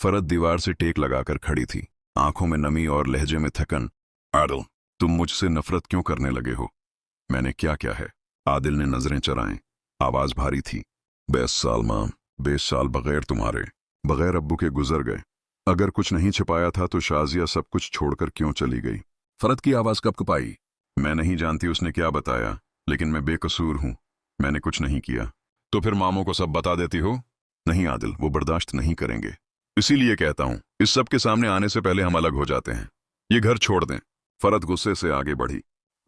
फरत दीवार से टेक लगाकर खड़ी थी, आंखों में नमी और लहजे में थकन। आदिल, तुम मुझसे नफरत क्यों करने लगे हो? मैंने क्या क्या है? आदिल ने नजरें चराएं, आवाज भारी थी। 20 साल मां, 20 साल बगैर तुम्हारे, बगैर अब्बू के गुजर गए। अगर कुछ नहीं छिपाया था तो शाजिया सब कुछ छोड़कर क्यों चली गई? फरत की आवाज कपकपाई। मैं नहीं जानती उसने क्या बताया, लेकिन मैं बेकसूर हूं। मैंने कुछ नहीं किया। तो फिर मामों को सब बता देती हो? नहीं आदिल, वो बर्दाश्त नहीं करेंगे। इसीलिए कहता हूं, इस सब के सामने आने से पहले हम अलग हो जाते हैं। ये घर छोड़ दें। फरत गुस्से से आगे बढ़ी।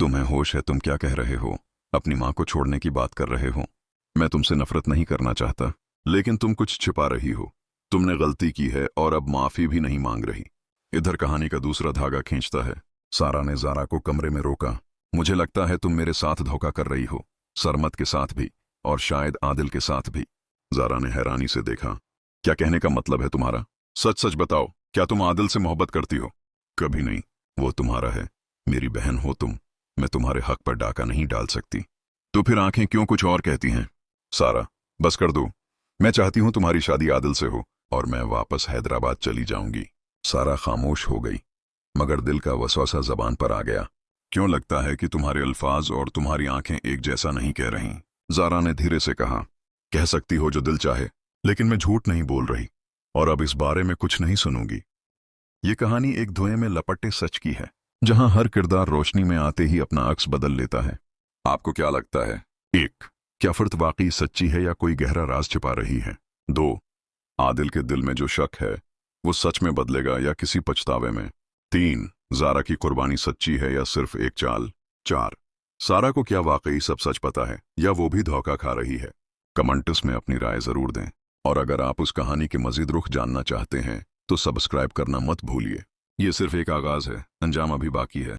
तुम्हें होश है? तुम क्या कह रहे हो? अपनी मां को छोड़ने की बात कर रहे हो? मैं तुमसे नफरत नहीं करना चाहता, लेकिन तुम कुछ छिपा रही हो। तुमने गलती की है और अब माफी भी नहीं मांग रही। इधर कहानी का दूसरा धागा खींचता है। सारा ने जारा को कमरे में रोका। मुझे लगता है तुम मेरे साथ धोखा कर रही हो, सरमत के साथ भी, और शायद आदिल के साथ भी। जारा ने हैरानी से देखा। क्या कहने का मतलब है तुम्हारा? सच सच बताओ, क्या तुम आदिल से मोहब्बत करती हो? कभी नहीं। वो तुम्हारा है, मेरी बहन हो तुम। मैं तुम्हारे हक पर डाका नहीं डाल सकती। तो फिर आंखें क्यों कुछ और कहती हैं? सारा, बस कर दो। मैं चाहती हूं तुम्हारी शादी आदिल से हो और मैं वापस हैदराबाद चली जाऊंगी। सारा खामोश हो गई, मगर दिल का वसवसा जबान पर आ गया। क्यों लगता है कि तुम्हारे अल्फाज और तुम्हारी आंखें एक जैसा नहीं कह रही? जारा ने धीरे से कहा। कह सकती हो जो दिल चाहे, लेकिन मैं झूठ नहीं बोल रही, और अब इस बारे में कुछ नहीं सुनूंगी। ये कहानी एक धुएं में लपटे सच की है, जहां हर किरदार रोशनी में आते ही अपना अक्स बदल लेता है। आपको क्या लगता है? 1, क्या फरत वाकई सच्ची है या कोई गहरा राज छिपा रही है? 2, आदिल के दिल में जो शक है वो सच में बदलेगा या किसी पछतावे में? 3, जारा की कुर्बानी सच्ची है या सिर्फ एक चाल? 4, सारा को क्या वाकई सब सच पता है या वो भी धोखा खा रही है? कमेंट्स में अपनी राय जरूर दें, और अगर आप उस कहानी के मजीद रुख जानना चाहते हैं तो सब्सक्राइब करना मत भूलिए। ये सिर्फ एक आगाज है, अंजाम अभी बाकी है।